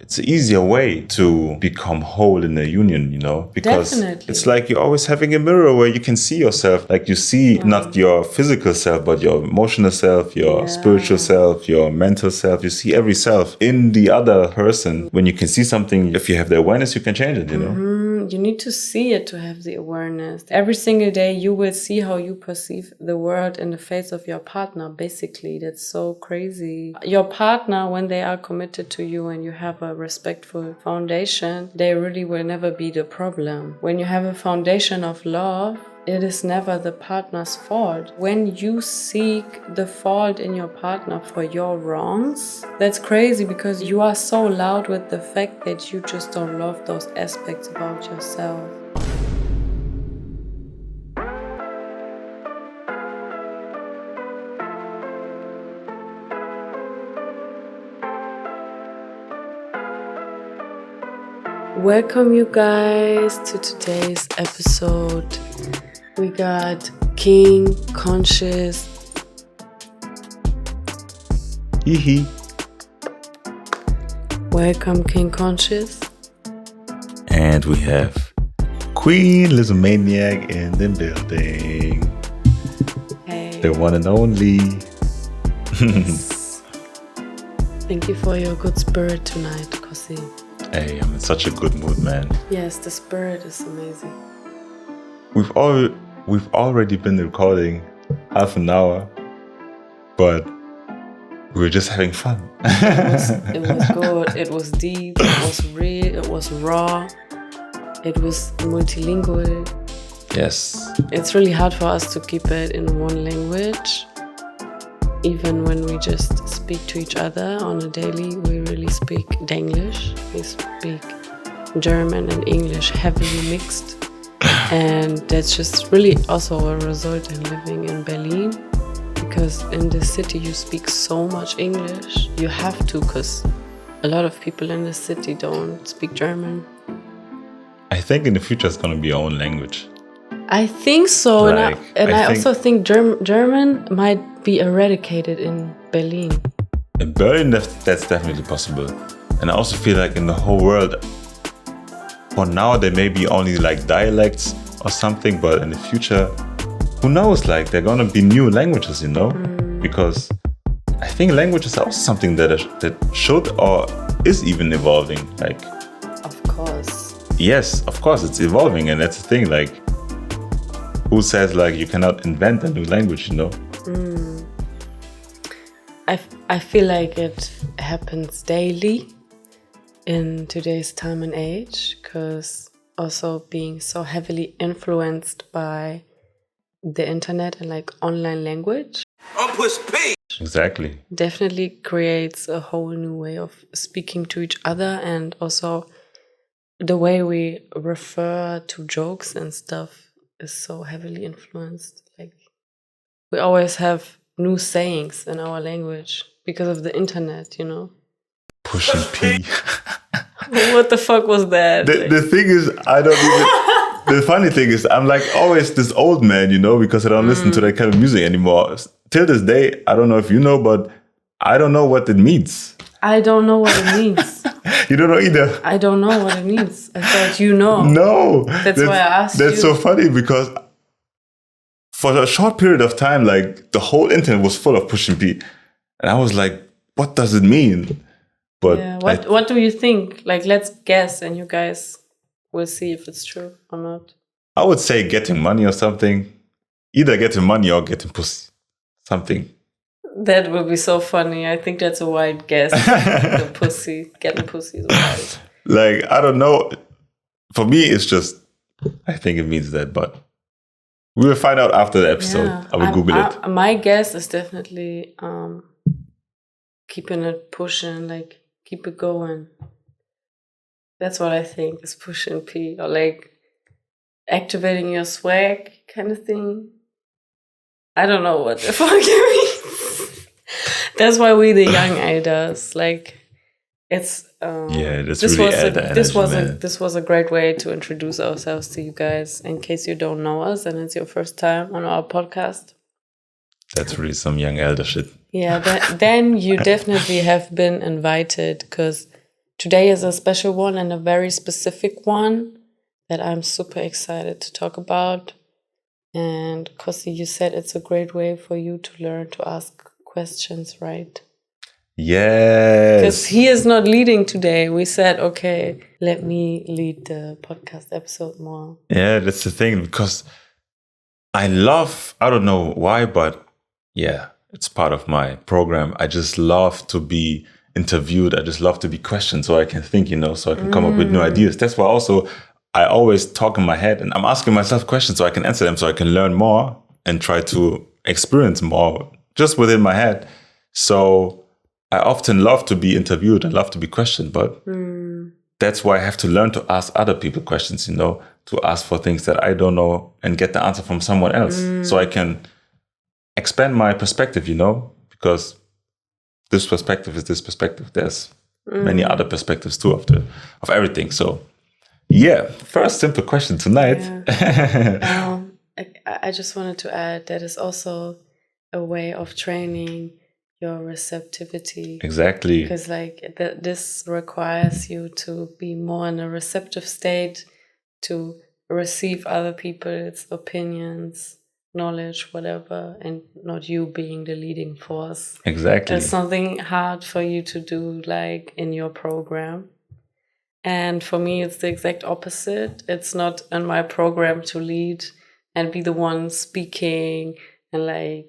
it's an easier way to become whole in a union, because it's like you're always having a mirror where you can see yourself. Like you see not your physical self, but your emotional self, your spiritual self, your mental self. You see every self in the other person. When you can see something, if you have the awareness, you can change it, You need to see it to have the awareness. Every single day you will see how you perceive the world in the face of your partner, basically. That's so crazy. Your partner, when they are committed to you and you have a respectful foundation, they really will never be the problem. When you have a foundation of love, it is never the partner's fault. When you seek the fault in your partner for your wrongs, that's crazy because you are so loud with the fact that you just don't love those aspects about yourself. Welcome you guys to today's episode. We got King Conscious. Hee. Welcome King Conscious. And we have Queen Lizomaniac in the building. Hey. The one and only. Yes. Thank you for your good spirit tonight, Kossi. Hey, I'm in such a good mood, man. Yes, the spirit is amazing. We've already been recording half an hour, but we were just having fun. It was good, it was deep, it was real, it was raw, it was multilingual. Yes. It's really hard for us to keep it in one language. Even when we just speak to each other on a daily, we really speak Denglish. We speak German and English heavily mixed. And that's just really also a result in living in Berlin. Because in the city you speak so much English. You have to, because a lot of people in the city don't speak German. I think in the future it's going to be our own language. I think so. I also think German might be eradicated in Berlin. In Berlin, that's definitely possible. And I also feel like in the whole world, for now, there may be only like dialects or something, but in the future, who knows? Like, there are going to be new languages, Because I think languages are also something that should or is even evolving. Like, of course. Yes, of course, it's evolving. And that's the thing. Like, who says like you cannot invent a new language, I feel like it happens daily in today's time and age, because also being so heavily influenced by the internet and like online language. Exactly. Definitely creates a whole new way of speaking to each other, and also the way we refer to jokes and stuff is so heavily influenced. Like, we always have new sayings in our language because of the internet, Pushing P. What the fuck was that? The thing is, I don't even... The funny thing is, I'm like always this old man, because I don't listen to that kind of music anymore. Till this day, I don't know if you know, but I don't know what it means. I don't know what it means. You don't know either? I don't know what it means. I thought you know. No. That's why I asked you. That's so funny, because for a short period of time, like the whole internet was full of Pushing P. And I was like, what does it mean? But yeah, what do you think? Like, let's guess, and you guys will see if it's true or not. I would say getting money or something. Either getting money or getting pussy. Something. That would be so funny. I think that's a wild guess. The pussy. Getting pussy is wild. Like, I don't know. For me, it's just, I think it means that, but we will find out after the episode. Yeah. I will Google it. My guess is definitely keeping it pushing, like, keep it going. That's what I think is pushing P, or like activating your swag kind of thing. I don't know what the fuck it means. That's why we the young elders, like, it's that's really this was a great way to introduce ourselves to you guys, in case you don't know us and it's your first time on our podcast. That's really some young elder shit. Yeah, then you definitely have been invited, because today is a special one and a very specific one that I'm super excited to talk about. And Kosi, you said it's a great way for you to learn to ask questions, right? Yes. Because he is not leading today. We said, okay, let me lead the podcast episode more. Yeah, that's the thing, because I don't know why, but yeah, it's part of my program. I just love to be interviewed. I just love to be questioned so I can think, so I can come up with new ideas. That's why also I always talk in my head and I'm asking myself questions so I can answer them, so I can learn more and try to experience more just within my head. So I often love to be interviewed and love to be questioned, but that's why I have to learn to ask other people questions, to ask for things that I don't know and get the answer from someone else, so I can expand my perspective, because this perspective is this perspective. There's many other perspectives too of everything. So yeah, first simple question tonight. Yeah. I just wanted to add that is also a way of training your receptivity. Exactly. Because this requires you to be more in a receptive state to receive other people's opinions, knowledge, whatever, and not you being the leading force. Exactly. It's something hard for you to do in your program. And for me, it's the exact opposite. It's not in my program to lead and be the one speaking and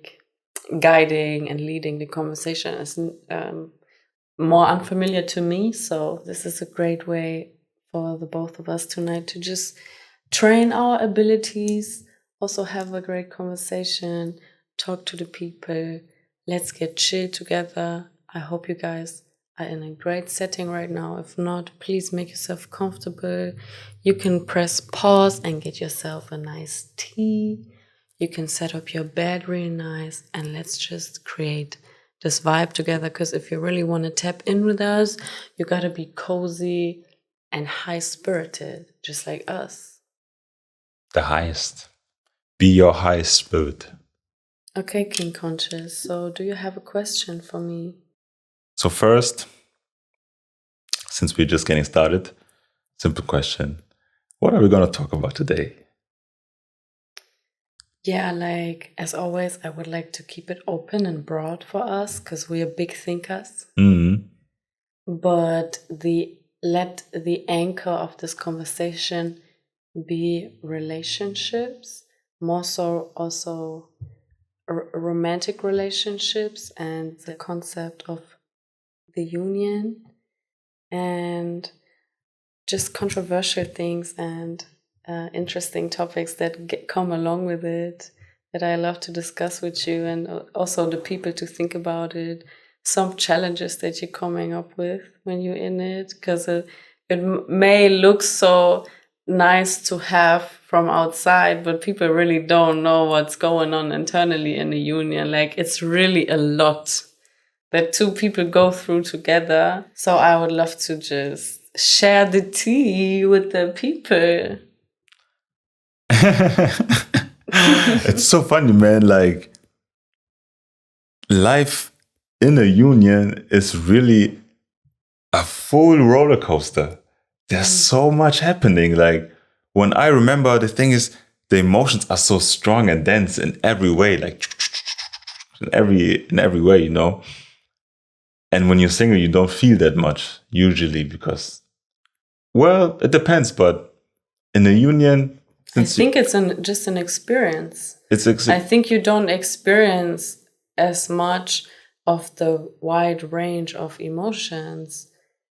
guiding and leading the conversation. It's more unfamiliar to me. So this is a great way for the both of us tonight to just train our abilities, also have a great conversation, talk to the people. Let's get chill together. I hope you guys are in a great setting right now. If not, please make yourself comfortable. You can press pause and get yourself a nice tea. You can set up your bed really nice, and let's just create this vibe together. Because if you really want to tap in with us, you got to be cozy and high-spirited, just like us. The highest. Be your highest spirit. Okay, King Conscious. So do you have a question for me? So first, since we're just getting started, simple question. What are we going to talk about today? Yeah, as always, I would like to keep it open and broad for us because we are big thinkers. Mm-hmm. But let the anchor of this conversation be relationships, more so also romantic relationships and the concept of the union and just controversial things and interesting topics that come along with it that I love to discuss with you, and also the people to think about it, some challenges that you're coming up with when you're in it, because it may look so nice to have from outside, but people really don't know what's going on internally in the union. It's really a lot that two people go through together. So I would love to just share the tea with the people. It's so funny, man. Life in a union is really a full roller coaster. There's so much happening. When I remember, the thing is, the emotions are so strong and dense in every way, in every way, And when you're single, you don't feel that much usually because, well, it depends. But in a union, I think it's just an experience. I think you don't experience as much of the wide range of emotions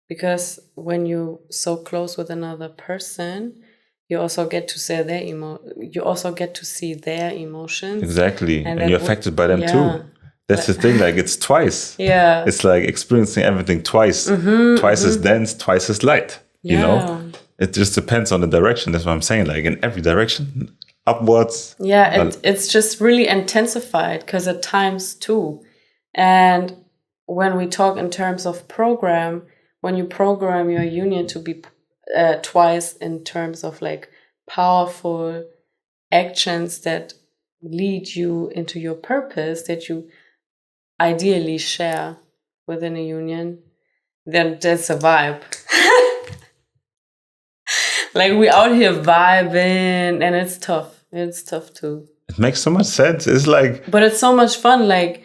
because when you're so close with another person, you also get to see their emotions. Exactly, and you're affected by them too. That's the thing. It's twice. Yeah, it's like experiencing everything twice, twice as dense, twice as light. You know. It just depends on the direction. That's what I'm saying. In every direction, upwards. Yeah, it's just really intensified because at times too. And when we talk in terms of program, when you program your union to be twice in terms of powerful actions that lead you into your purpose that you ideally share within a union, then that's a vibe. Like we out here vibing, and it's tough. It's tough too. It makes so much sense. It's like, but it's so much fun. Like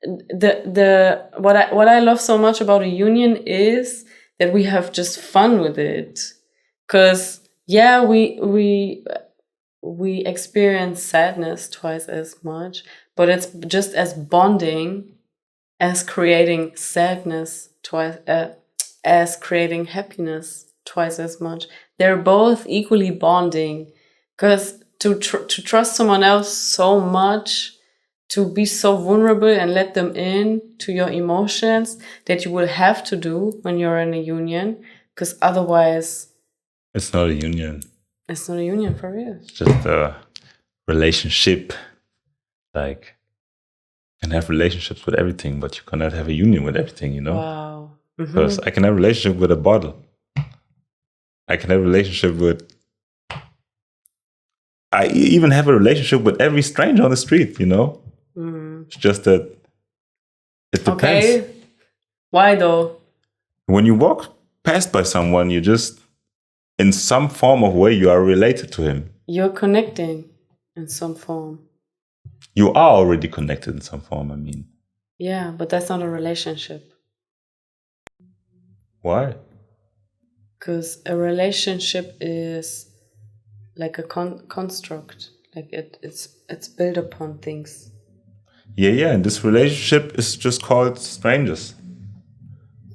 what I love so much about a union is that we have just fun with it. Cause yeah, we experience sadness twice as much, but it's just as bonding as creating sadness twice, as creating happiness twice as much. They're both equally bonding, because to trust someone else so much, to be so vulnerable and let them in to your emotions, that you will have to do when you're in a union, because otherwise it's not a union. It's not a union for real. It's just a relationship. Like, you can have relationships with everything, but you cannot have a union with everything, you know? Wow. Because I can have a relationship with a bottle. I can have a relationship with... I even have a relationship with every stranger on the street, you know? It's just that it depends. Okay. Why though? When you walk past by someone, you just, in some form of way, you are related to him. You're connecting in some form. You are already connected in some form, I mean. Yeah, but that's not a relationship. Why? Because a relationship is like a construct. Like it's built upon things. Yeah, and this relationship is just called strangers.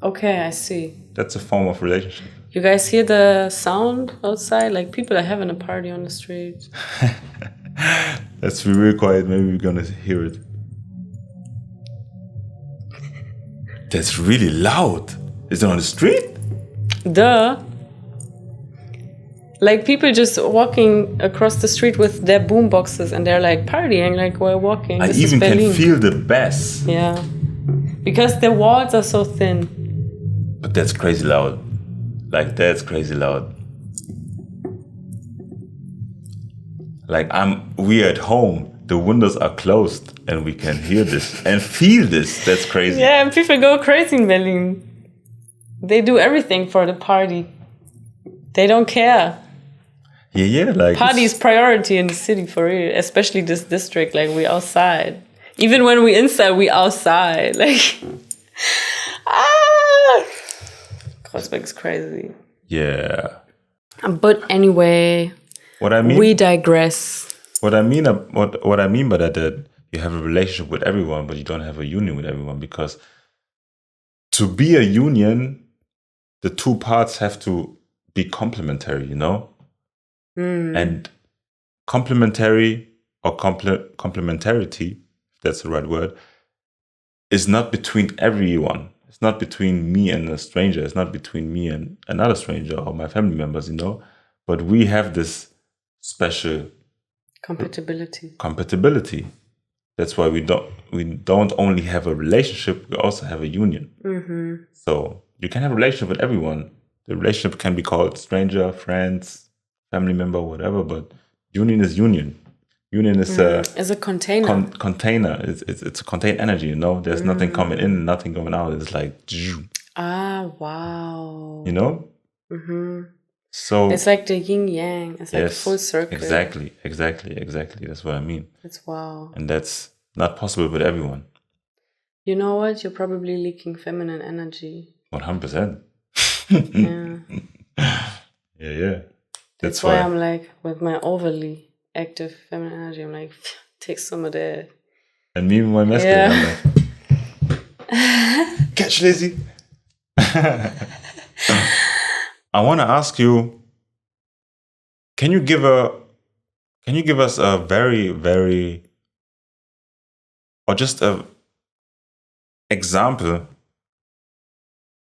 Okay, I see. That's a form of relationship. You guys hear the sound outside? Like people are having a party on the street. Let's be real quiet, maybe we're gonna hear it. That's really loud. Is it on the street? Duh. Like people just walking across the street with their boom boxes and they're like partying, like we're walking. I This even is Berlin. can feel the bass. Yeah. Because the walls are so thin. But that's crazy loud. Like, that's crazy loud. Like, we at home, the windows are closed and we can hear this and feel this. That's crazy. Yeah, and people go crazy in Berlin. They do everything for the party. They don't care. Yeah, like... Party is priority in the city for real, especially this district. Like, we outside. Even when we inside, we outside. Like, Kreuzberg is crazy. Yeah. But anyway, What I mean... we digress. What I mean by that you have a relationship with everyone, but you don't have a union with everyone, because to be a union, the two parts have to be complementary, you know? And complementary or complementarity, if that's the right word, is not between everyone. It's not between me and a stranger. It's not between me and another stranger or my family members, you know? But we have this special compatibility. That's why we don't only have a relationship, we also have a union. So you can have a relationship with everyone. The relationship can be called stranger, friends, family member, whatever, but union is union. Union is a container. Container. It's a contained energy, you know? There's nothing coming in, nothing going out. It's like... Wow. You know? So it's like the yin yang. It's like a full circle. Exactly. That's what I mean. That's wow. And that's not possible with everyone. You know what? You're probably leaking feminine energy. 100%. Yeah. That's why I'm like, with my overly active feminine energy, I'm like, take some of that. And me and my masculine, I'm like, catch Lizzie. I want to ask you, can you give us a very, very, or just a example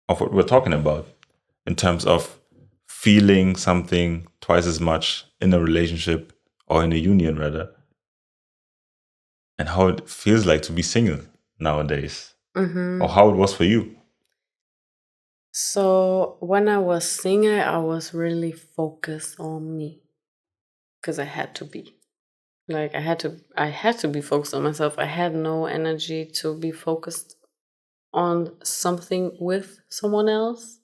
of what we're talking about in terms of feeling something twice as much in a relationship or in a union rather, and how it feels like to be single nowadays, or how it was for you? So when I was single, I was really focused on me, because I had to be. Like I had to be focused on myself. I had no energy to be focused on something with someone else.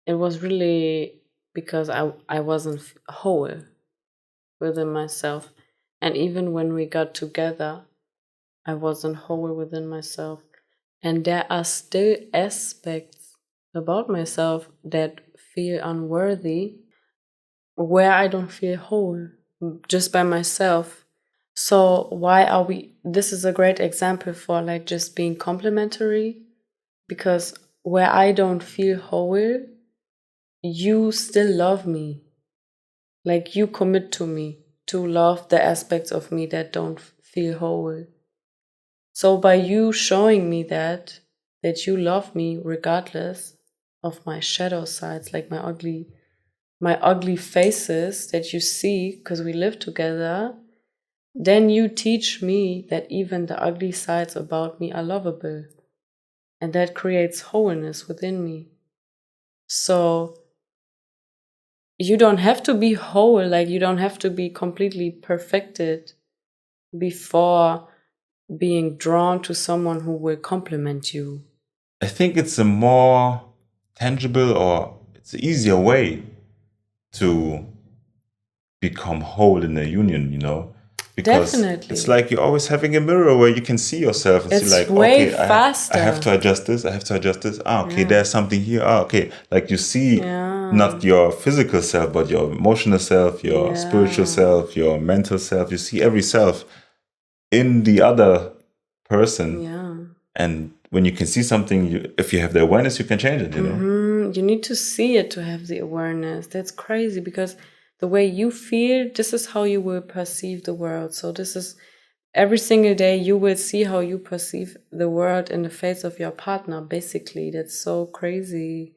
It was really because I wasn't whole within myself. And even when we got together, I wasn't whole within myself. And there are still aspects about myself that feel unworthy, where I don't feel whole just by myself. So why are we, this is a great example for like just being complementary, because where I don't feel whole, you still love me. Like you commit to me to love the aspects of me that don't feel whole. So by you showing me that you love me regardless of my shadow sides, like my ugly faces that you see because we live together, then you teach me that even the ugly sides about me are lovable. And that creates wholeness within me. So you don't have to be whole, like you don't have to be completely perfected before being drawn to someone who will complement you. I think it's a more tangible, or it's an easier way to become whole in a union, you know? Because Definitely. it's like you're always having a mirror where you can see yourself and It's see like, way okay, faster. I have to adjust this, I have to adjust this. Ah, okay, there's something here. Ah, okay. Like you see not your physical self, but your emotional self, your spiritual self, your mental self. You see every self in the other person. Yeah. And when you can see something, if you have the awareness, you can change it, you know? You need to see it to have the awareness. That's crazy, because the way you feel, this is how you will perceive the world. So this is every single day you will see how you perceive the world in the face of your partner, basically. That's so crazy.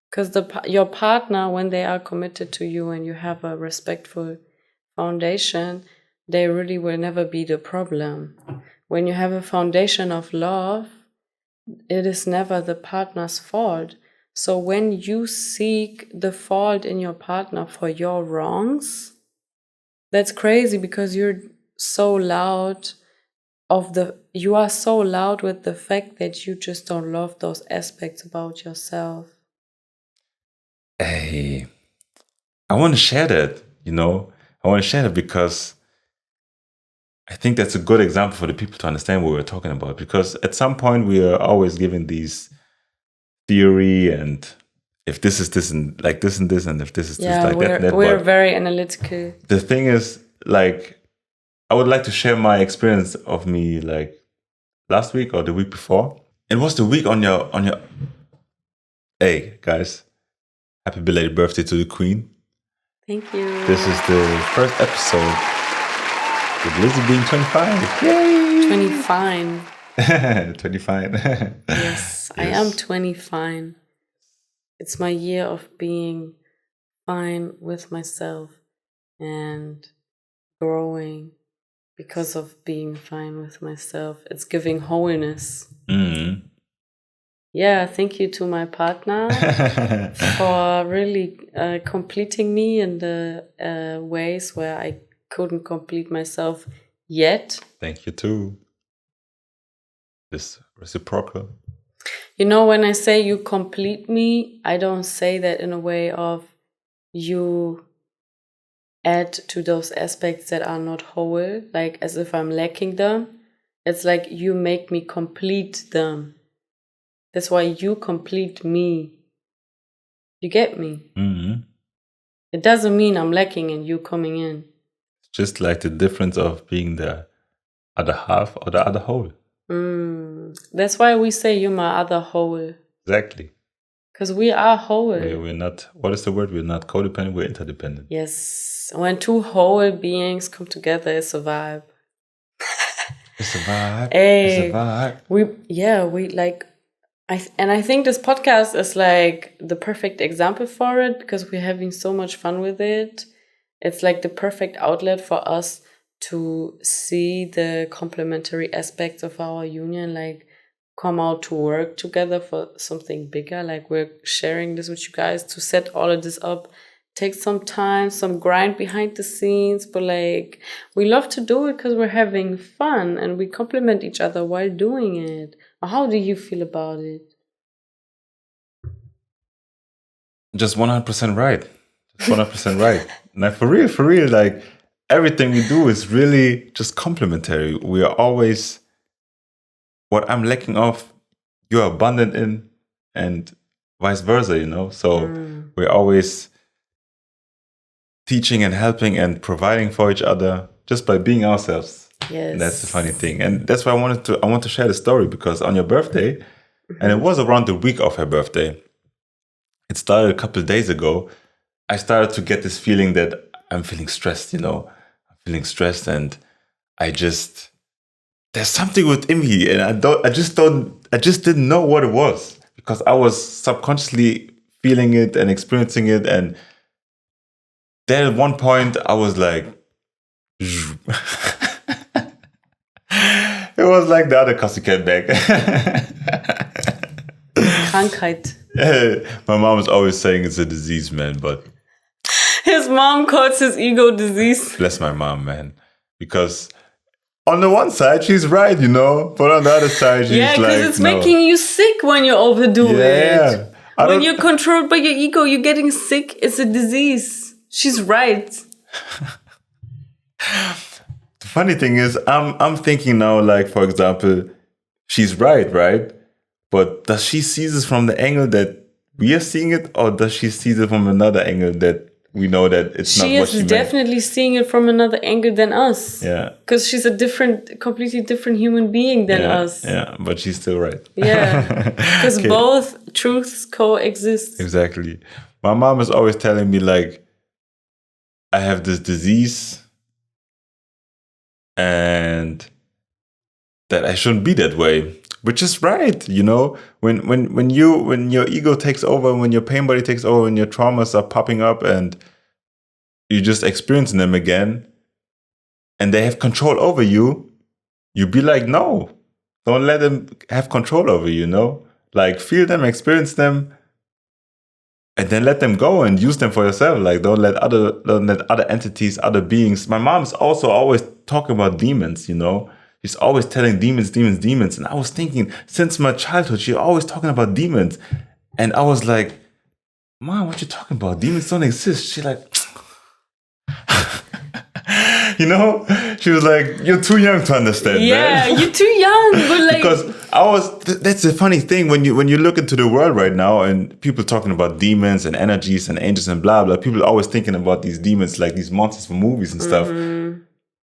Because your partner, when they are committed to you and you have a respectful foundation, they really will never be the problem. When you have a foundation of love, it is never the partner's fault. So when you seek the fault in your partner for your wrongs, that's crazy, because you're so loud you are so loud with the fact that you just don't love those aspects about yourself. Hey, I want to share that, you know? I want to share that because I think that's a good example for the people to understand what we're talking about. Because at some point we are always given these theory, and if this is this and like this and this, and if this is this like that. We're very analytical. The thing is, like, I would like to share my experience of me like last week or the week before. It was the week on your Hey guys, happy belated birthday to the Queen. Thank you. This is the first episode with Lizzie being 25. Yay! 25. 25. Yes, I am 25. It's my year of being fine with myself and growing because of being fine with myself. It's giving wholeness. Yeah, thank you to my partner for really completing me in the ways where I couldn't complete myself yet. Thank you too. This reciprocal. You know, when I say you complete me, I don't say that in a way of you add to those aspects that are not whole, like as if I'm lacking them. It's like you make me complete them. That's why you complete me. You get me? Mm-hmm. It doesn't mean I'm lacking and you coming in. Just like the difference of being the other half or the other whole. That's why we say you're my other whole. Exactly. Because we are whole. We're not, what is the word? We're not codependent, we're interdependent. Yes. When two whole beings come together, it's a vibe. It's a vibe. Hey, it's a vibe. I think this podcast is like the perfect example for it, because we're having so much fun with it. It's like the perfect outlet for us to see the complementary aspects of our union, like come out to work together for something bigger. Like we're sharing this with you guys to set all of this up takes some time, some grind behind the scenes, but like we love to do it because we're having fun and we complement each other while doing it. How do you feel about it? Just 100% right. Just 100% right. Like for real, like everything we do is really just complementary. We are always, what I'm lacking of, you're abundant in, and vice versa, you know? So we're always teaching and helping and providing for each other just by being ourselves. Yes. And that's the funny thing. And that's why I want to share the story, because on your birthday, and it was around the week of her birthday, it started a couple of days ago, I started to get this feeling that I'm feeling stressed, you know? I'm feeling stressed, and there's something within me, and I just didn't know what it was, because I was subconsciously feeling it and experiencing it. And then at one point I was like, it was like the other copycat bag. Krankheit. My mom is always saying it's a disease, man, but his mom calls his ego disease. Bless my mom, man. Because on the one side, she's right, you know, but on the other side, she's like, because it's making you sick when you overdo it. When you're controlled by your ego, you're getting sick. It's a disease. She's right. The funny thing is, I'm thinking now, like, for example, she's right? But does she see this from the angle that we are seeing it, or does she see it from another angle that we know that it's not what she meant? She is definitely seeing it from another angle than us. Yeah. Because she's a completely different human being than us. Yeah, but she's still right. Yeah. Because both truths coexist. Exactly. My mom is always telling me, like, I have this disease and that I shouldn't be that way. Which is right, you know, when your ego takes over, when your pain body takes over, when your traumas are popping up and you're just experiencing them again, and they have control over you, you be like, no, don't let them have control over you, you know? Like, feel them, experience them, and then let them go and use them for yourself. Like, don't let other entities, other beings. My mom's also always talking about demons, you know? She's always telling demons. And I was thinking, since my childhood, she's always talking about demons. And I was like, Mom, what you talking about? Demons don't exist. She's like, you know? She was like, you're too young to understand, yeah, man. You're too young. But like, because that's the funny thing. When you look into the world right now and people talking about demons and energies and angels and blah, blah, people are always thinking about these demons like these monsters from movies and stuff.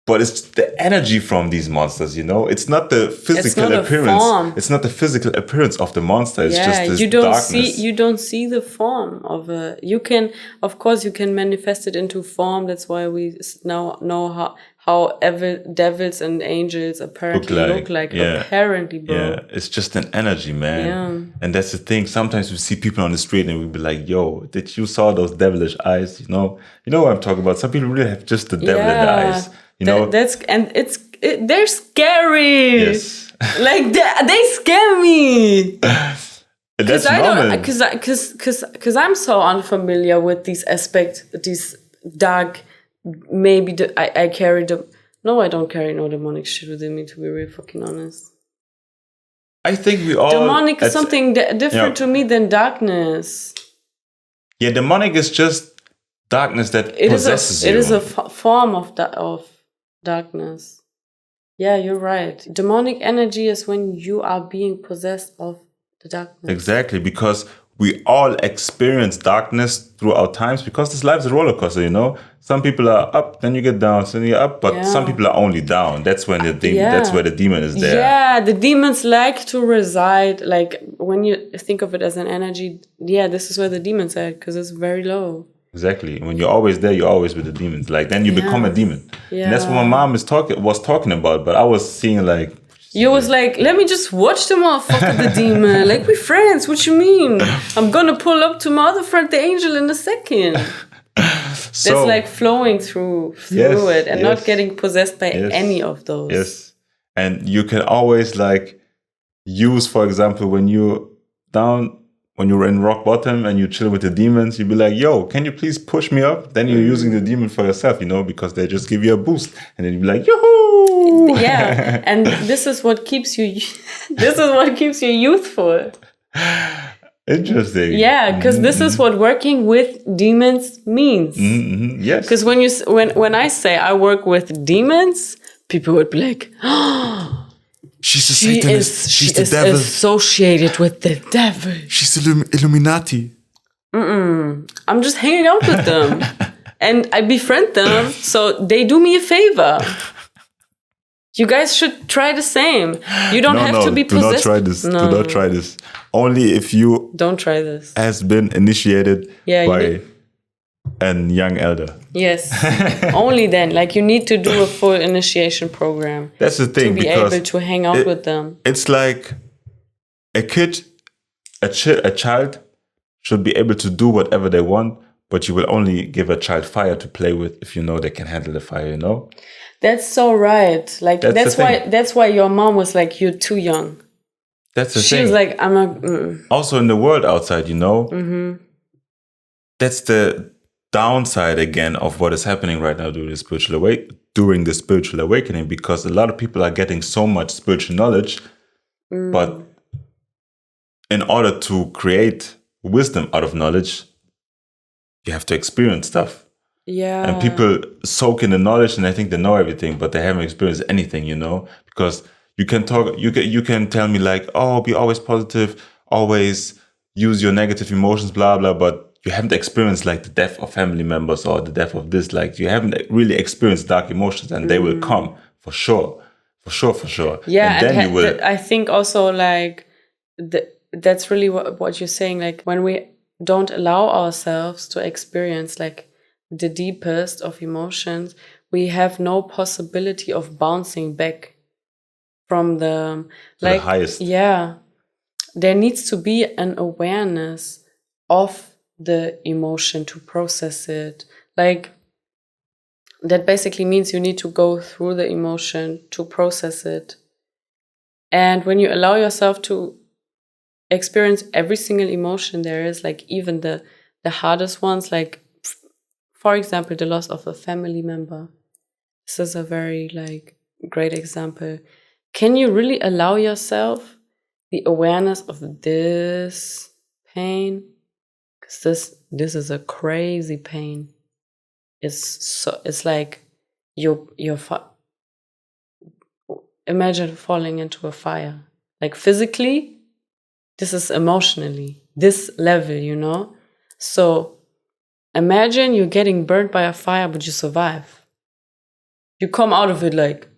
But it's the energy from these monsters, you know? It's not the physical appearance. It's not the physical appearance of the monster. It's just this darkness. You don't see the form of a... You can manifest it into form. That's why we now know how devils and angels apparently look like. Yeah. Apparently, bro. Yeah, it's just an energy, man. Yeah. And that's the thing. Sometimes we see people on the street and we be like, yo, did you saw those devilish eyes? You know what I'm talking about? Some people really have just the devilish eyes. You know, they're scary. Yes. Like they scare me. That's normal. Because I'm so unfamiliar with these aspects, these dark. Maybe I carry the. No, I don't carry no demonic shit within me. To be real fucking honest. I think we all demonic is something different to me than darkness. Yeah, demonic is just darkness that possesses you. It is a form of darkness. Yeah, you're right. Demonic energy is when you are being possessed of the darkness. Exactly, because we all experience darkness throughout times, because this life is a roller coaster, you know? Some people are up, then you get down, then you're up, but some people are only down. That's when that's where the demon is there. Yeah, the demons like to reside, like when you think of it as an energy, this is where the demons are, because it's very low. Exactly. When you're always there, you're always with the demons. Like, then you become a demon. Yeah. And that's what my mom was talking about. But I was seeing like... You was like, let me just watch the motherfucker, the demon. Like, we friends. What you mean? I'm going to pull up to my other friend, the angel, in a second. That's like flowing through it and not getting possessed by any of those. Yes. And you can always like use, for example, when you're down when you're in rock bottom and you chill with the demons, you'd be like, yo, can you please push me up? Then you're using the demon for yourself, because they just give you a boost. And then you'd be like, yoo-hoo! Yeah. And this is what keeps you youthful. Interesting. Yeah, because this is what working with demons means. Mm-hmm. Yes. Because when I say I work with demons, people would be like, oh, she's a Satanist. She's the devil. Associated with the devil. She's Illuminati. I'm just hanging out with them. And I befriend them, so they do me a favor. You guys should try the same. You don't have to be possessed. Do not try this. No. Do not try this. Only if you don't try this. Has been initiated by a young elder. Yes. Only then. Like, you need to do a full initiation program. That's the thing. To be able to hang out with them. It's like a child should be able to do whatever they want, but you will only give a child fire to play with if you know they can handle the fire, That's so right. Like, that's why your mom was like, you're too young. That's the thing. She was like, I'm not. Also in the world outside, that's the downside again of what is happening right now during the spiritual awakening, because a lot of people are getting so much spiritual knowledge, but in order to create wisdom out of knowledge, you have to experience stuff. Yeah. And people soak in the knowledge and they think they know everything, but they haven't experienced anything, because you can tell me like, oh, be always positive, always use your negative emotions, blah, blah, but you haven't experienced like the death of family members or the death of this, like you haven't really experienced dark emotions, and they will come for sure. Yeah. And then you will. I think also like, that's really what you're saying. Like, when we don't allow ourselves to experience like the deepest of emotions, we have no possibility of bouncing back from the highest. Yeah, there needs to be an awareness of the emotion to process it. Like, that basically means you need to go through the emotion to process it. And when you allow yourself to experience every single emotion there is, like even the hardest ones, like for example, the loss of a family member. This is a very like great example. Can you really allow yourself the awareness of this pain? Because this is a crazy pain. It's like imagine falling into a fire. Like physically, this is emotionally, this level, So imagine you're getting burnt by a fire, but you survive. You come out of it like,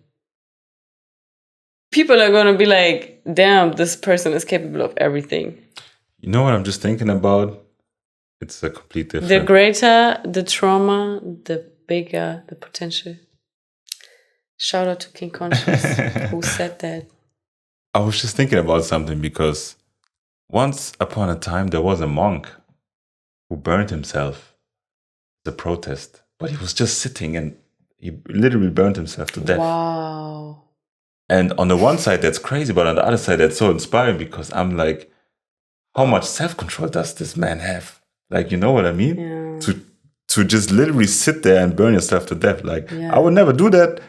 people are going to be like, damn, this person is capable of everything. You know what I'm just thinking about? It's a complete different. The greater the trauma, the bigger the potential. Shout out to King Conscious who said that. I was just thinking about something, because once upon a time there was a monk who burned himself as a protest, but he was just sitting and he literally burned himself to death. Wow. And on the one side that's crazy, but on the other side that's so inspiring, because I'm like, how much self-control does this man have? Like, you know what I mean? Yeah. To just literally sit there and burn yourself to death. Like, I would never do that.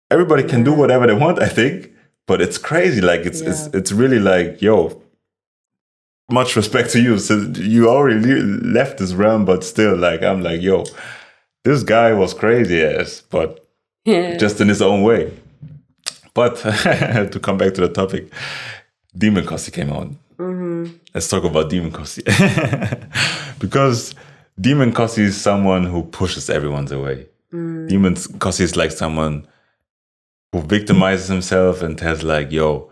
Everybody can do whatever they want, I think. But it's crazy. Like, it's really like, yo, much respect to you. So you already left this realm, but still, like, I'm like, yo, this guy was crazy ass, but just in his own way. But to come back to the topic, Demon Kossi came on. Mm-hmm. Let's talk about Demon Kossi. Because Demon Kossi is someone who pushes everyone's away. Demon Kossi is like someone who victimizes himself and has like, yo,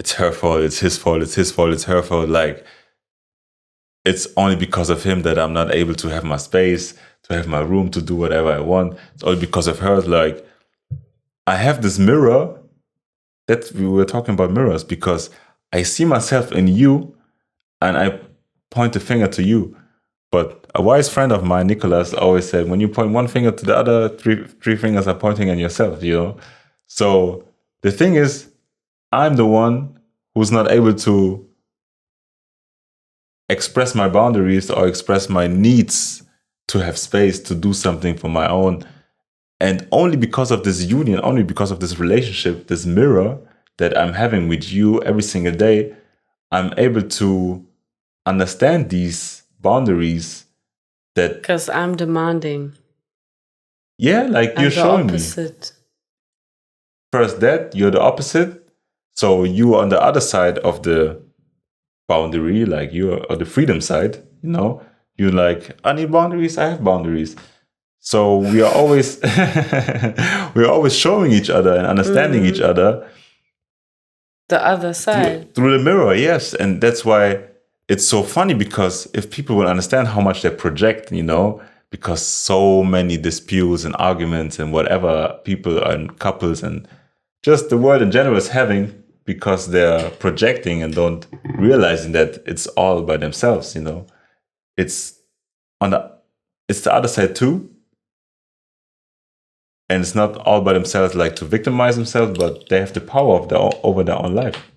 it's her fault, it's his fault, it's his fault, it's her fault. Like, it's only because of him that I'm not able to have my space, to have my room, to do whatever I want. It's all because of her. Like, I have this mirror. That we were talking about mirrors, because I see myself in you and I point the finger to you. But a wise friend of mine, Nicholas, always said, when you point one finger to the other, three fingers are pointing at yourself, So the thing is, I'm the one who's not able to express my boundaries or express my needs to have space to do something for my own. And only because of this union, only because of this relationship, this mirror that I'm having with you every single day, I'm able to understand these boundaries that... Because I'm demanding. Yeah, like I'm you're the showing opposite. me. First that, you're the opposite. So you are on the other side of the boundary, like you're on the freedom side, You're like, I need boundaries, I have boundaries. So we are always we're always showing each other and understanding each other. The other side. Through the mirror, yes. And that's why it's so funny, because if people will understand how much they project, because so many disputes and arguments and whatever people and couples and just the world in general is having, because they're projecting and don't realizing that it's all by themselves, It's the other side too. And it's not all by themselves, like to victimize themselves, but they have the power over their own life.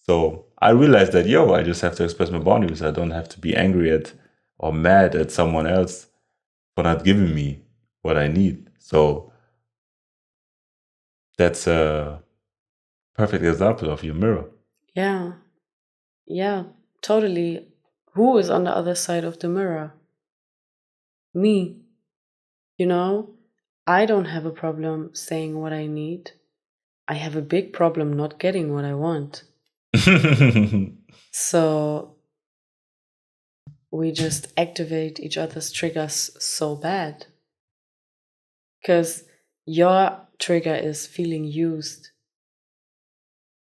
So I realized that, I just have to express my boundaries. I don't have to be angry at or mad at someone else for not giving me what I need. So that's a perfect example of your mirror. Yeah. Yeah, totally. Who is on the other side of the mirror? Me. I don't have a problem saying what I need. I have a big problem not getting what I want. So we just activate each other's triggers so bad. Because your trigger is feeling used.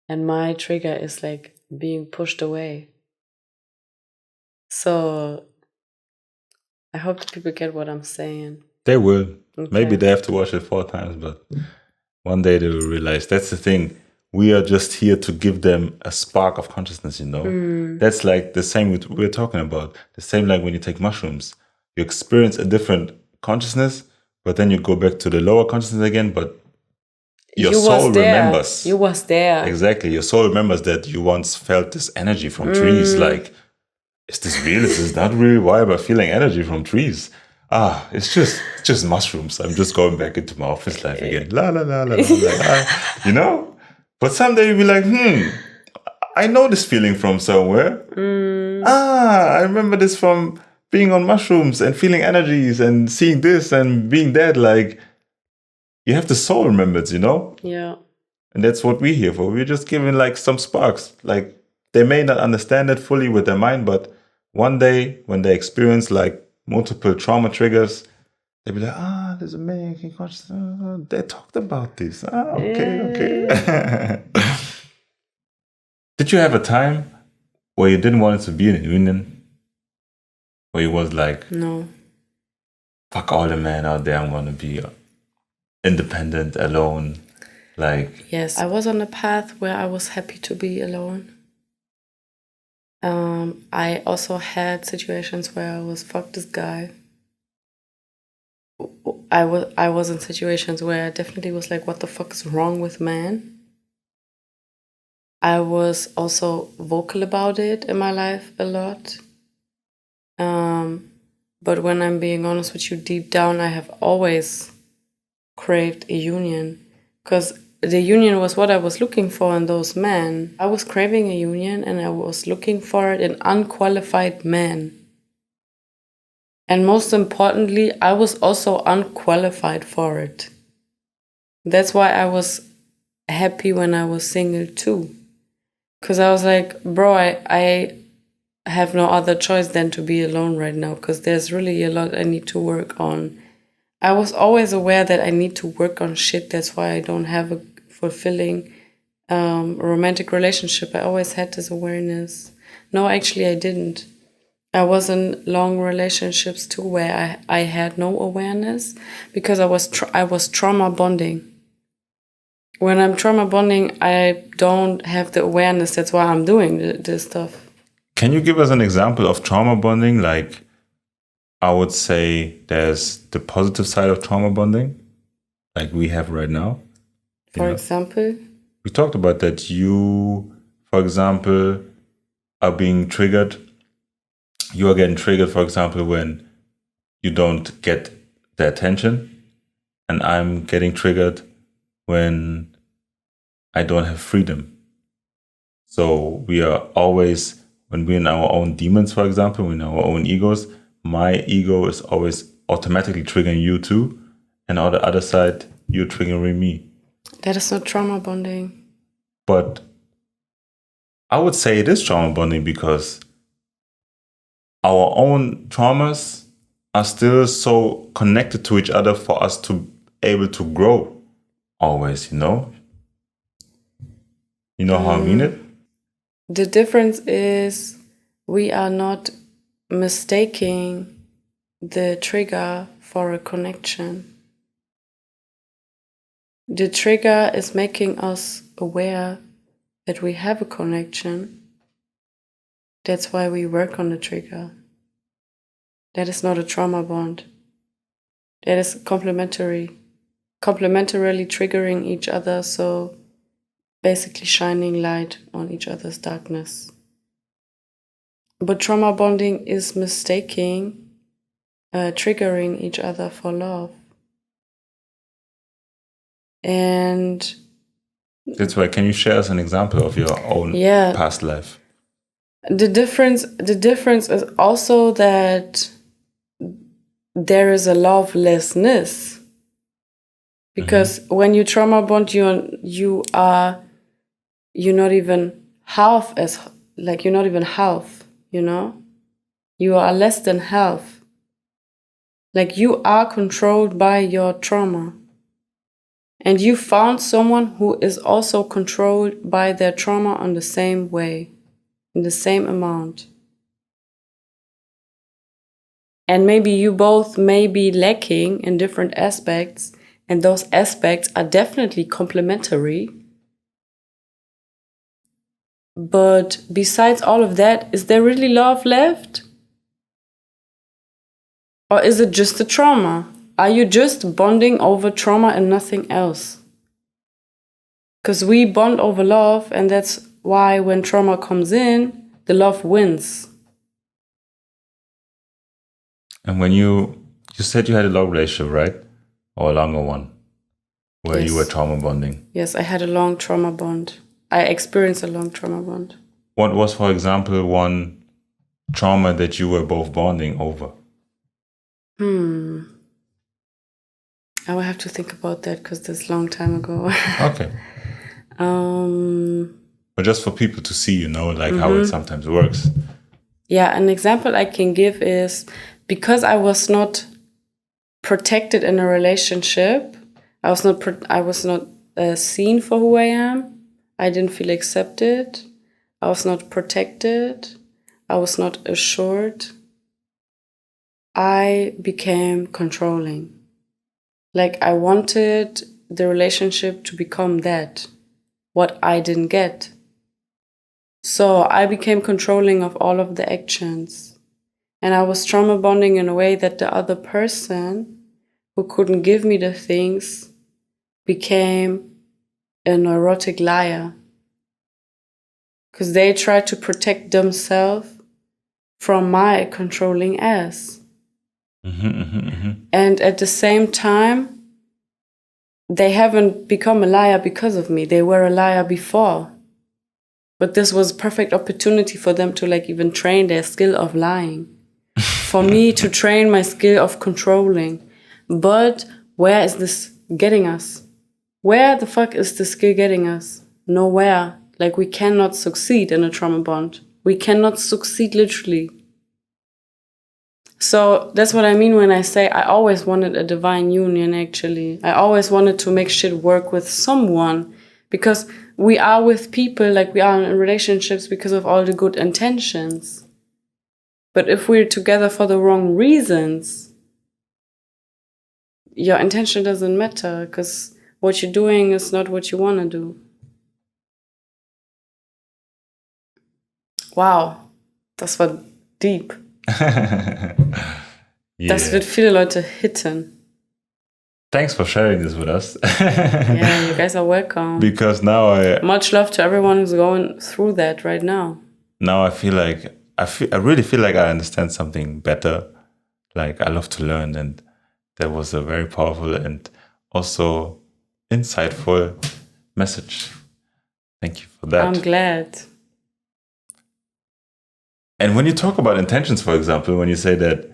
And my trigger is like being pushed away. So I hope that people get what I'm saying. They will. Okay. Maybe they have to watch it 4 times, but one day they will realize. That's the thing. We are just here to give them a spark of consciousness, That's like the same with we're talking about. The same like when you take mushrooms. You experience a different consciousness, but then you go back to the lower consciousness again, but your soul remembers. You was there. Exactly. Your soul remembers that you once felt this energy from trees. Like, is this real? Is this not real? Why am I feeling energy from trees? It's just mushrooms. I'm just going back into my office life again. La la la la la. But someday you'll be like, I know this feeling from somewhere. I remember this from being on mushrooms and feeling energies and seeing this and being that. Like, you have the soul remembered, Yeah. And that's what we're here for. We're just giving like some sparks. Like, they may not understand it fully with their mind, but one day when they experience like multiple trauma triggers, they'll be like, there's a making consciousness. They talked about this. Okay. Did you have a time where you didn't want to be in a union? Where you was like, no, fuck all the men out there, I'm going to be independent, alone. Like, yes, I was on a path where I was happy to be alone. I also had situations where I was, fuck this guy. I was in situations where I definitely was like, what the fuck is wrong with man? I was also vocal about it in my life a lot. But when I'm being honest with you, deep down, I have always craved a union, because the union was what I was looking for in those men. I was craving a union and I was looking for it in unqualified men. And most importantly, I was also unqualified for it. That's why I was happy when I was single too. Because I was like, bro, I have no other choice than to be alone right now, because there's really a lot I need to work on. I was always aware that I need to work on shit. That's why I don't have a fulfilling romantic relationship. I always had this awareness. No, actually, I didn't. I was in long relationships too where I had no awareness, because I was trauma bonding. When I'm trauma bonding, I don't have the awareness. That's why I'm doing this stuff. Can you give us an example of trauma bonding? Like, I would say there's the positive side of trauma bonding, like we have right now. For example? We talked about that you, for example, are being triggered you are getting triggered, for example, when you don't get the attention, and I'm getting triggered when I don't have freedom. So we are always, when we're in our own demons, for example, in our own egos, my ego is always automatically triggering you too. And on the other side, you're triggering me. That is not trauma bonding. But I would say it is trauma bonding because our own traumas are still so connected to each other for us to be able to grow always, you know? You know how I mean it? The difference is we are not mistaking the trigger for a connection. The trigger is making us aware that we have a connection. That's why we work on the trigger. That is not a trauma bond. That is complementarily triggering each other, so basically shining light on each other's darkness. But trauma bonding is mistaking, triggering each other for love. And that's why, can you share us an example of your own past life? The difference is also that there is a lovelessness. Because when you trauma bond, you're not even half, you know? You are less than half. Like, you are controlled by your trauma. And you found someone who is also controlled by their trauma on the same way, in the same amount. And maybe you both may be lacking in different aspects, and those aspects are definitely complementary. But besides all of that, is there really love left? Or is it just the trauma? Are you just bonding over trauma and nothing else? Because we bond over love, and that's why when trauma comes in, the love wins. And when you said you had a long relationship, right? Or a longer one, where you were trauma bonding. Yes, I had a long trauma bond. I experienced a long trauma bond. What was, for example, one trauma that you were both bonding over? I will have to think about that because that's a long time ago. Okay. But just for people to see, you know, like how it sometimes works. Yeah, an example I can give is because I was not protected in a relationship. I was not seen for who I am. I didn't feel accepted. I was not protected. I was not assured. I became controlling. Like, I wanted the relationship to become that, what I didn't get. So I became controlling of all of the actions. And I was trauma bonding in a way that the other person who couldn't give me the things became a neurotic liar. Because they tried to protect themselves from my controlling ass. And at the same time, they haven't become a liar because of me. They were a liar before. But this was a perfect opportunity for them to like even train their skill of lying. For me to train my skill of controlling. But where is this getting us? Where the fuck is this skill getting us? Nowhere. Like, we cannot succeed in a trauma bond. We cannot succeed literally. So that's what I mean when I say I always wanted a divine union, actually. I always wanted to make shit work with someone. Because we are with people, like we are in relationships because of all the good intentions. But if we're together for the wrong reasons, your intention doesn't matter because what you're doing is not what you want to do. Wow, das war deep. Das wird viele Leute hitten. Thanks for sharing this with us. Yeah, you guys are welcome. Because now much love to everyone who's going through that right now. Now I feel like I really feel like I understand something better. Like I love to learn, and that was a very powerful and also insightful message. Thank you for that. I'm glad. And when you talk about intentions, for example, when you say that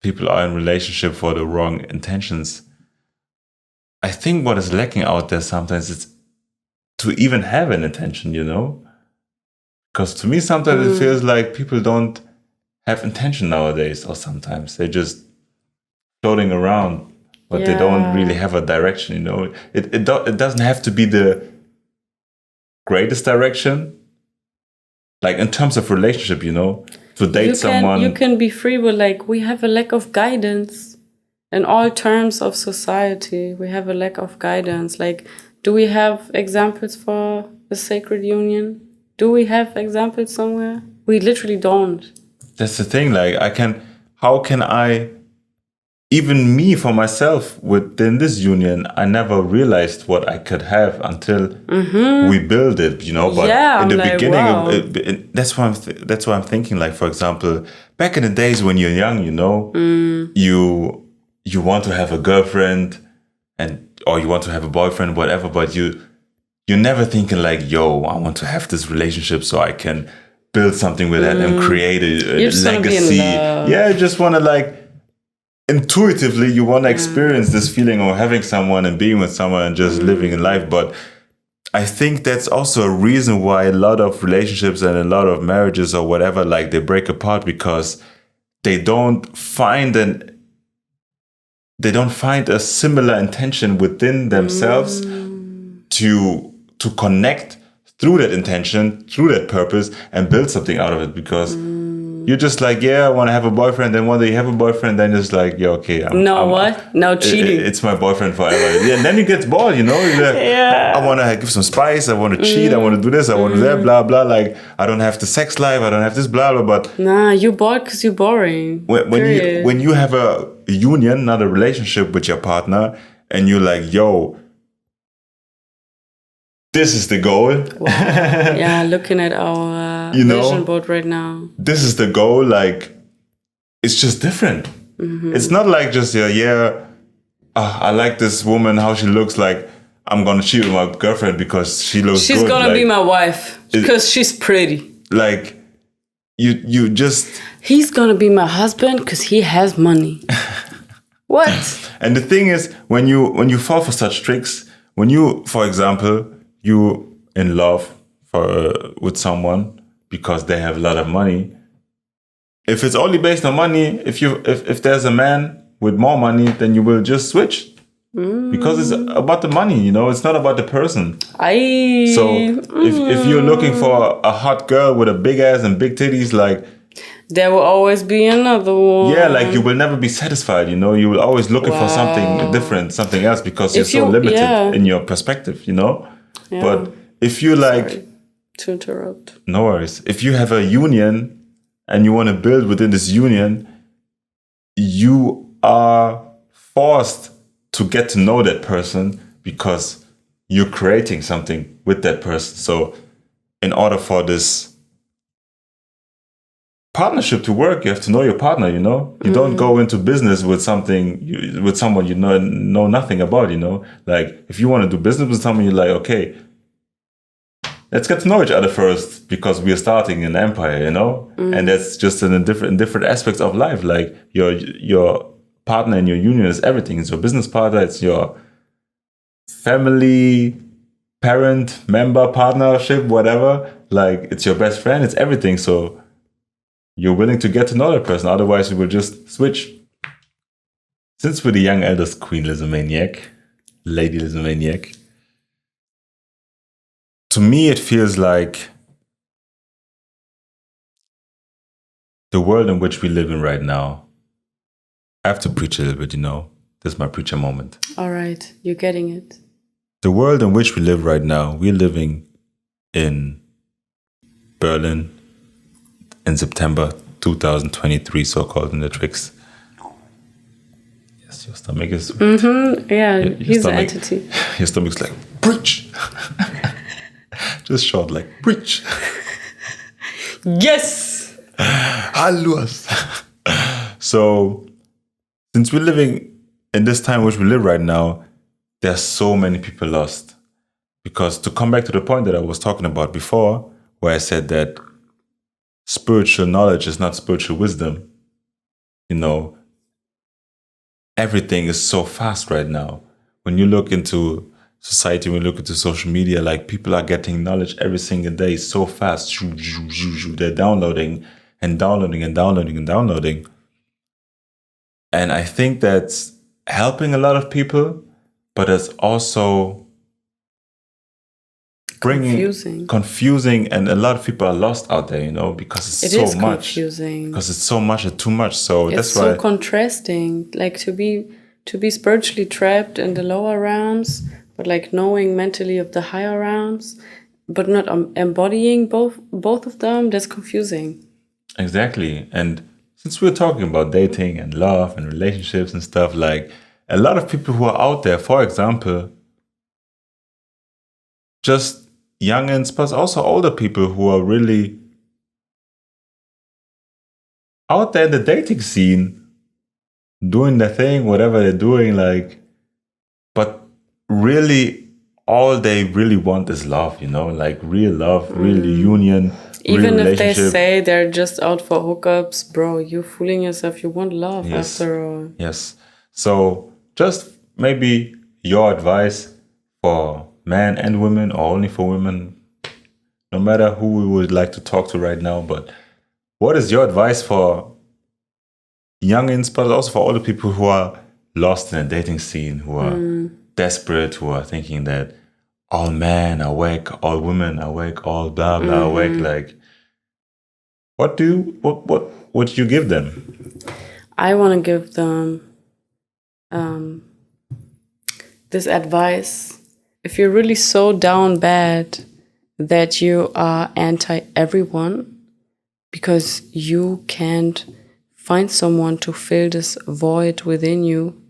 people are in relationship for the wrong intentions, I think what is lacking out there sometimes is to even have an intention, you know? Because to me, sometimes it feels like people don't have intention nowadays, or sometimes they're just floating around, but they don't really have a direction, you know? It doesn't have to be the greatest direction, like in terms of relationship, you know? To date someone. You can be free, but like we have a lack of guidance in all terms of society. We have a lack of guidance. Like, do we have examples for the sacred union? Do we have examples somewhere? We literally don't. That's the thing. Like, how can I, even me for myself within this union, I never realized what I could have until we build it, you know. But in the beginning, that's why I'm thinking. Like, for example, back in the days when you're young, you know, you want to have a girlfriend or you want to have a boyfriend, whatever. But you're never thinking like, yo, I want to have this relationship so I can build something with that and create a legacy. Yeah, I just want to like. Intuitively, you want to experience this feeling of having someone and being with someone and just living in life. But I think that's also a reason why a lot of relationships and a lot of marriages or whatever, like they break apart because they don't find a similar intention within themselves to connect through that intention, through that purpose, and build something out of it. Because you're just like, yeah, I want to have a boyfriend. Then one day you have a boyfriend, then it's like, yeah, okay. Now cheating. It's my boyfriend forever. Yeah, and then you get bored, you know? You're like, I want to give some spice. I want to cheat. I want to do this. I want to do that, blah, blah. Like, I don't have the sex life. I don't have this, blah, blah. But nah, you're bored because you're boring. When you have a union, not a relationship with your partner, and you're like, yo, this is the goal. Wow. Yeah, looking at our vision board right now. This is the goal. Like, it's just different. It's not like just, I like this woman, how she looks like. I'm going to cheat with my girlfriend because she looks She's good. going to be my wife because she's pretty. Like, you just... He's going to be my husband because he has money. What? And the thing is, when you fall for such tricks, when you, for example... you in love with someone because they have a lot of money. If it's only based on money, if there's a man with more money, then you will just switch because it's about the money. You know, it's not about the person. So if you're looking for a hot girl with a big ass and big titties, like there will always be another one. Yeah, like you will never be satisfied. You know, you will always looking for something different, something else because you're so limited in your perspective. You know. Yeah. But if you like... Sorry to interrupt. No worries. If you have a union and you want to build within this union, you are forced to get to know that person because you're creating something with that person. So in order for this partnership to work, you have to know your partner, you know? You don't go into business with someone you know nothing about, you know? Like, if you want to do business with someone, you're like, okay, let's get to know each other first because we are starting an empire, you know? And that's just in different aspects of life. Like, your partner in your union is everything. It's your business partner, it's your family, parent, member, partnership, whatever. Like, it's your best friend, it's everything. So you're willing to get to know that person. Otherwise, you will just switch. Since we're the young eldest Queen Lizomaniac, Lady Lizomaniac, to me, it feels like the world in which we live in right now. I have to preach a little bit, you know. This is my preacher moment. All right, you're getting it. The world in which we live right now, we're living in Berlin, in September 2023, so-called in the tricks. Yes, your stomach is... Yeah, he's an entity. Your stomach's like, preach! Just short, like, preach! Yes! Hallos. So, since we're living in this time which we live right now, there's so many people lost. Because to come back to the point that I was talking about before, where I said that spiritual knowledge is not spiritual wisdom, you know, everything is so fast right now. When you look into society, when you look into social media, like people are getting knowledge every single day so fast. They're downloading and downloading and downloading and downloading. And I think that's helping a lot of people, but it's also confusing, and a lot of people are lost out there, you know, because it's so much. Confusing. Because it's so much and too much. So that's why it's so contrasting. Like to be spiritually trapped in the lower realms, but like knowing mentally of the higher realms, but not embodying both of them. That's confusing. Exactly. And since we're talking about dating and love and relationships and stuff, like a lot of people who are out there, for example, just youngins, but also older people who are really out there in the dating scene, doing their thing, whatever they're doing, like, but really all they really want is love, you know, like real love, real union, even real if they relationship. say they're just out for hookups, bro, you're fooling yourself. You want love after all. Yes. So just maybe your advice for men and women, or only for women, no matter who we would like to talk to right now, but what is your advice for youngins, but also for all the people who are lost in a dating scene, who are desperate, who are thinking that all men are whack, all women are whack, all blah blah are whack? Like, what would you give them? I want to give them this advice. If you're really so down bad that you are anti everyone because you can't find someone to fill this void within you,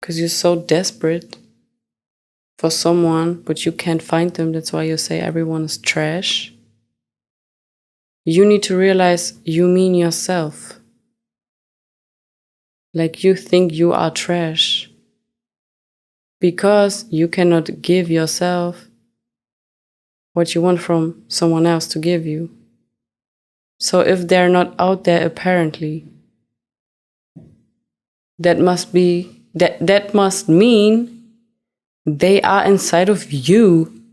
because you're so desperate for someone, but you can't find them, that's why you say everyone is trash. You need to realize you mean yourself. Like you think you are trash because you cannot give yourself what you want from someone else to give you. So if they're not out there apparently, that must mean they are inside of you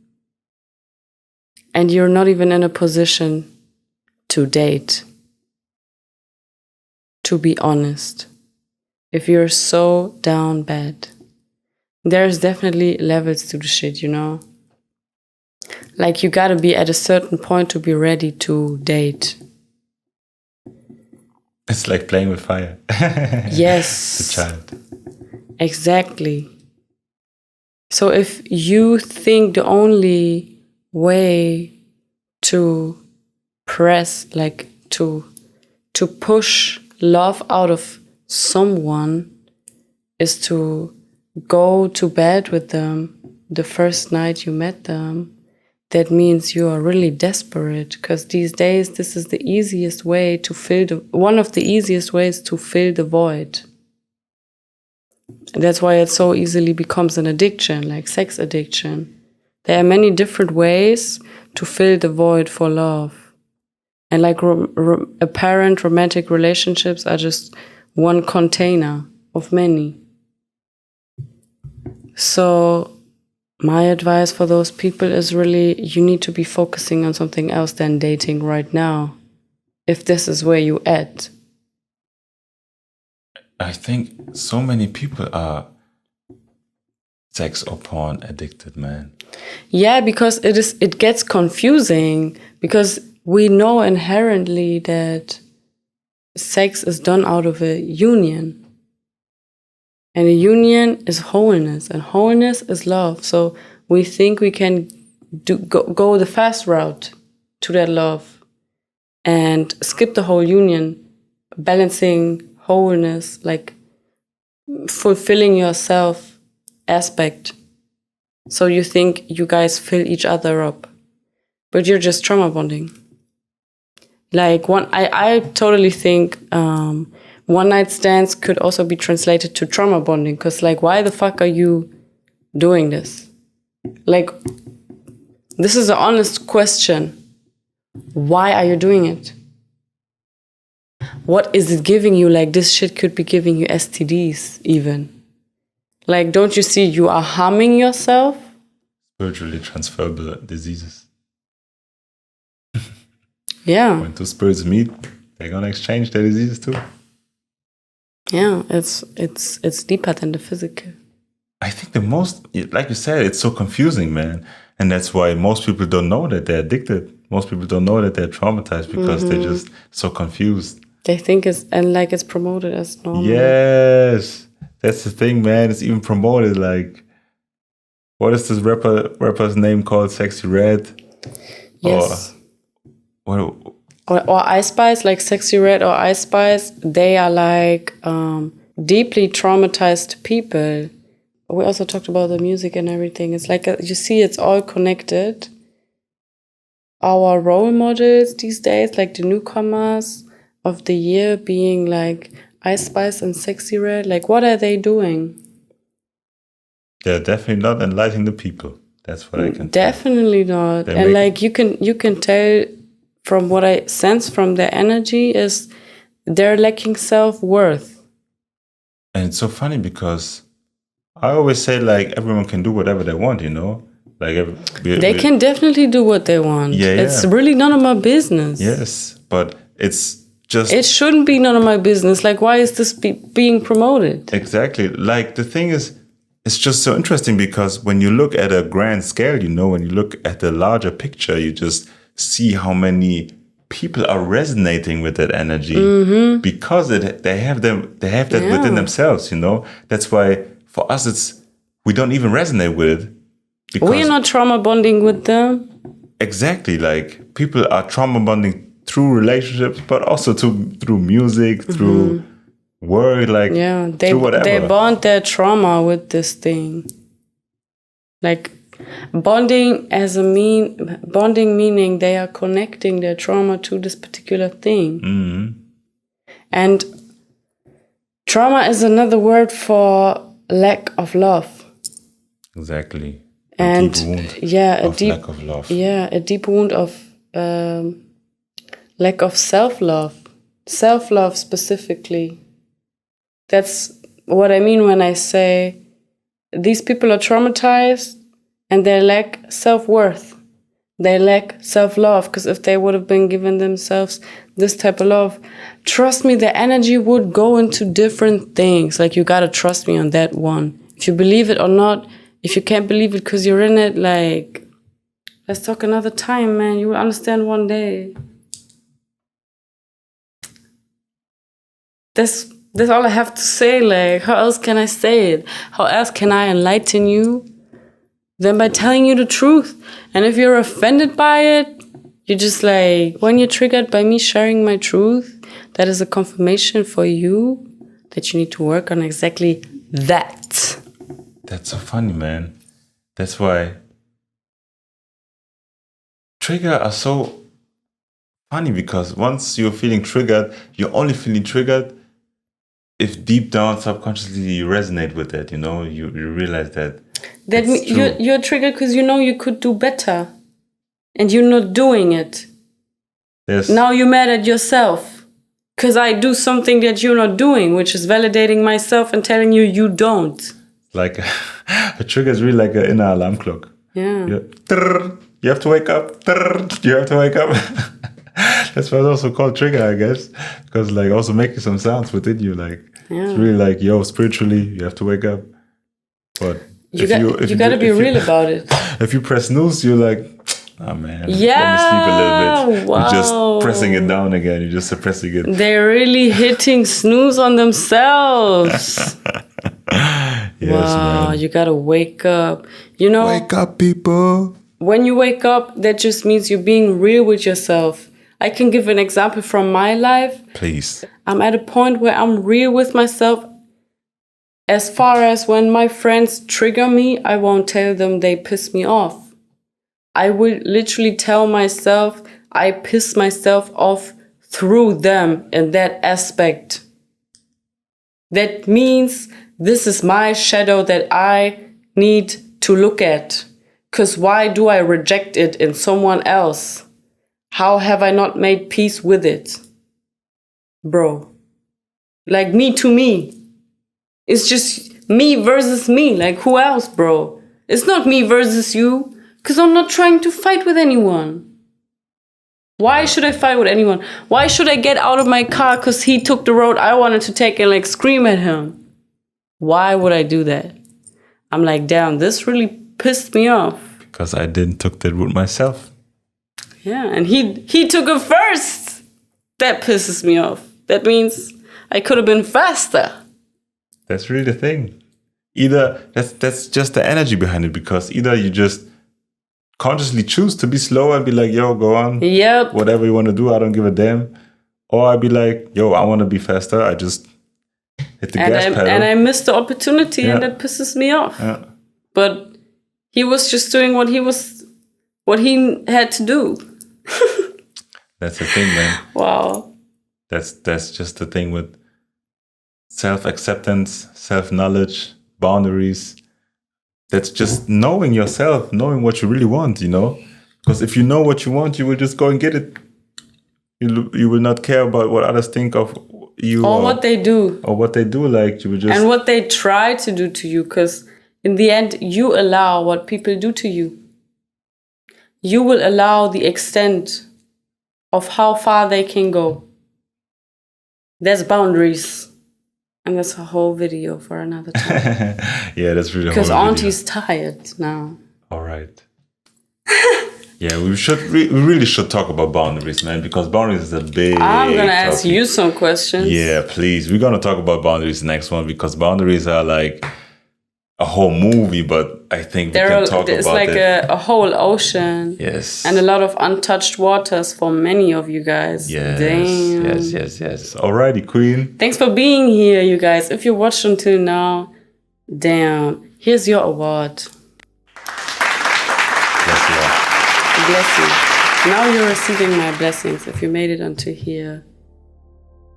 and you're not even in a position to date. To be honest, if you're so down bad, there's definitely levels to the shit, you know? Like you gotta be at a certain point to be ready to date. It's like playing with fire. Yes. It's a child. Exactly. So if you think the only way to press, like to push love out of someone is to go to bed with them the first night you met them, that means you are really desperate, because these days this is the easiest way to one of the easiest ways to fill the void. And that's why it so easily becomes an addiction, like sex addiction. There are many different ways to fill the void for love. And like apparent romantic relationships are just one container of many. So my advice for those people is really, you need to be focusing on something else than dating right now, if this is where you at. I think so many people are sex or porn addicted, man. Yeah, because it gets confusing, because we know inherently that sex is done out of a union. And a union is wholeness, and wholeness is love. So we think we can go the fast route to that love and skip the whole union, balancing wholeness, like fulfilling yourself aspect. So you think you guys fill each other up, but you're just trauma bonding. Like I totally think one night stands could also be translated to trauma bonding, because like, why the fuck are you doing this? Like, this is an honest question. Why are you doing it? What is it giving you? Like, this shit could be giving you STDs even. Like, don't you see you are harming yourself? Spiritually transferable diseases. Yeah. When two spirits meet, they're gonna exchange their diseases too. Yeah, it's deeper than the physical. I think the most, like you said, it's so confusing, man. And that's why most people don't know that they're addicted. Most people don't know that they're traumatized because they're just so confused. They think it's promoted as normal. Yes. That's the thing, man. It's even promoted. Like, what is this rapper's name called? Sexy Red? Yes. Or Ice Spice, like Sexy Red or Ice Spice, they are like deeply traumatized people. We also talked about the music and everything. It's like, you see, it's all connected. Our role models these days, like the newcomers of the year being like Ice Spice and Sexy Red, like, what are they doing? They're definitely not enlightening the people. That's what I can Definitely not. And like, you can tell from what I sense from their energy is they're lacking self-worth. And it's so funny because I always say, like, everyone can do whatever they want, you know? Like, they can definitely do what they want. Yeah, it's really none of my business. Yes, but it's just... It shouldn't be none of my business. Like, why is this being promoted? Exactly. Like, the thing is, it's just so interesting because when you look at a grand scale, you know, when you look at the larger picture, you just see how many people are resonating with that energy because they have that within themselves, you know. That's why for us we don't even resonate with it. We're not trauma bonding with them. Exactly. Like, people are trauma bonding through relationships, but also through music, through work, like, through whatever. They bond their trauma with this thing. Like, bonding meaning they are connecting their trauma to this particular thing. And trauma is another word for lack of love. Exactly. And a deep lack of love. Yeah, a deep wound of lack of self-love. Self-love specifically. That's what I mean when I say these people are traumatized and they lack self-worth. They lack self-love, because if they would have been given themselves this type of love, trust me, the energy would go into different things. Like, you gotta trust me on that one. If you believe it or not, if you can't believe it because you're in it, like, let's talk another time, man. You will understand one day. That's all I have to say. Like, how else can I say it? How else can I enlighten you than by telling you the truth? And if you're offended by it, you're just like, when you're triggered by me sharing my truth, that is a confirmation for you that you need to work on exactly that. That's so funny, man. That's why triggers are so funny, because once you're feeling triggered, you're only feeling triggered if deep down subconsciously you resonate with it, you know, you realize that you're triggered because you know you could do better and you're not doing it. Now you're mad at yourself because I do something that you're not doing, which is validating myself and telling you you don't. Like, a trigger is really like an inner alarm clock. Yeah. You have to wake up. You have to wake up. That's why it's also called trigger, I guess, because, like, also making some sounds within you, like, it's really like, yo, spiritually, you have to wake up. But you gotta be real about it. If you press snooze, you're like, oh man, yeah, let me sleep a little bit. Wow. You're just pressing it down again. You're just suppressing it. They're really hitting snooze on themselves. Yes, wow, man. You gotta wake up. You know, wake up, people. When you wake up, that just means you're being real with yourself. I can give an example from my life. Please. I'm at a point where I'm real with myself. As far as when my friends trigger me, I won't tell them they piss me off. I will literally tell myself I piss myself off through them in that aspect. That means this is my shadow that I need to look at. Because why do I reject it in someone else? How have I not made peace with it? Bro. Like me to me. It's just me versus me. Like who else, bro? It's not me versus you. Because I'm not trying to fight with anyone. Why should I fight with anyone? Why should I get out of my car because he took the road I wanted to take and like scream at him? Why would I do that? I'm like, damn, this really pissed me off. Because I didn't took that route myself. Yeah, and he took it first. That pisses me off. That means I could have been faster. That's really the thing. Either that's just the energy behind it, because either you just consciously choose to be slow and be like, yo, go on. Yep. Whatever you want to do, I don't give a damn. Or I'd be like, yo, I want to be faster. I just hit the gas pedal. And I missed the opportunity, Yeah. and that pisses me off. Yeah. But he was just doing what he had to do. That's the thing, man. Wow. That's just the thing with self-acceptance, self-knowledge, boundaries. That's just knowing yourself, knowing what you really want, you know? Because if you know what you want, you will just go and get it. You will not care about what others think of you. Or what they do. Or what they do, like you will just... And what they try to do to you, because in the end, you allow what people do to you. You will allow the extent of how far they can go. There's boundaries. And that's a whole video for another time. Yeah, that's really. Because Auntie's tired now. All right. Yeah, we really should talk about boundaries, man, because boundaries is a big. I'm gonna ask topic. you some questions. Yeah, please. We're gonna talk about boundaries next one, because boundaries are like a whole movie, but I think we can talk it's about like it. a whole ocean. Yes. And a lot of untouched waters for many of you guys. Yes. Damn. Yes. Alrighty, Queen. Thanks for being here, you guys. If you watched until now, damn. Here's your award. Bless you. Now you're receiving my blessings if you made it until here.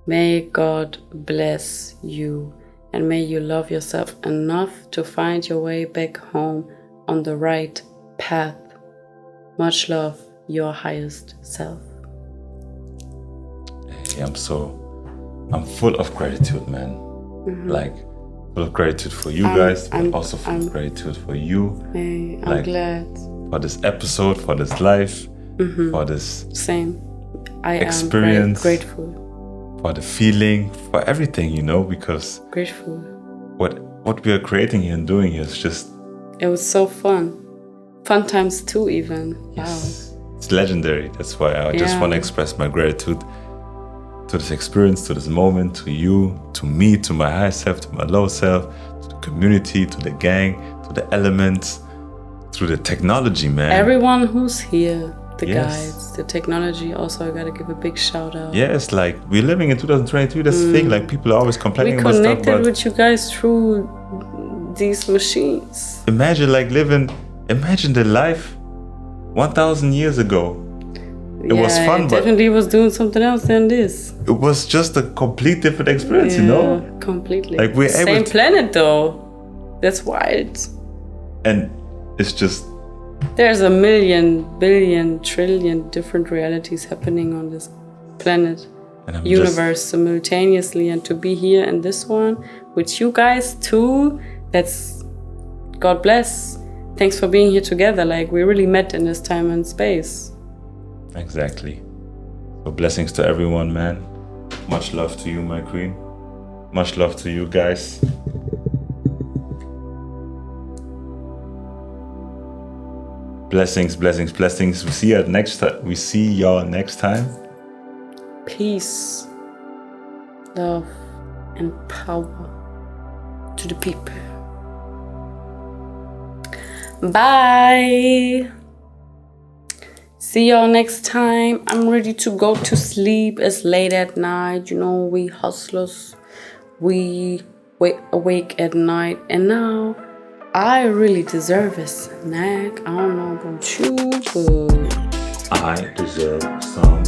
May God bless you, and may you love yourself enough to find your way back home on the right path. Much love, your highest self. Hey, I'm full of gratitude, man. Mm-hmm. Like, full of gratitude for you guys, but I'm- also full of gratitude for you. Hey, I'm Like- glad. For this episode, for this life, for this, Same. I Experience. am grateful. for the feeling, for everything, you know, because Grateful. what we are creating here and doing here is just, It was so fun. Fun times two, even. it's legendary. That's why I just Yeah. want to express my gratitude to this experience, to this moment, to you, to me, to my higher self, to my lower self, to the community, to the gang, to the elements, to the technology, man. Everyone who's here, the Yes. guides, the technology, also I gotta give a big shout out. Yes, like we're living in 2022. That's the thing. Like people are always We complaining about stuff, connected but with you guys through these machines. imagine the life 1,000 years ago. It was fun, but definitely was doing something else than this. it was just a complete different experience, you know? Completely. Like, we're able Same to- planet though. That's wild. And it's just, There's a million, billion, trillion different realities happening on this planet, and I'm universe simultaneously, and to be here in this one with you guys too, that's God bless. Thanks for being here together. Like we really met in this time and space. Exactly. So blessings to everyone, man. Much love to you, my queen. Much love to you guys. Blessings, blessings, blessings. We see y'all next time. Peace, love, and power to the people. Bye. See y'all next time. I'm ready to go to sleep. It's late at night. You know, we hustlers. We awake at night. And now I really deserve a snack. I don't know about you, but I deserve some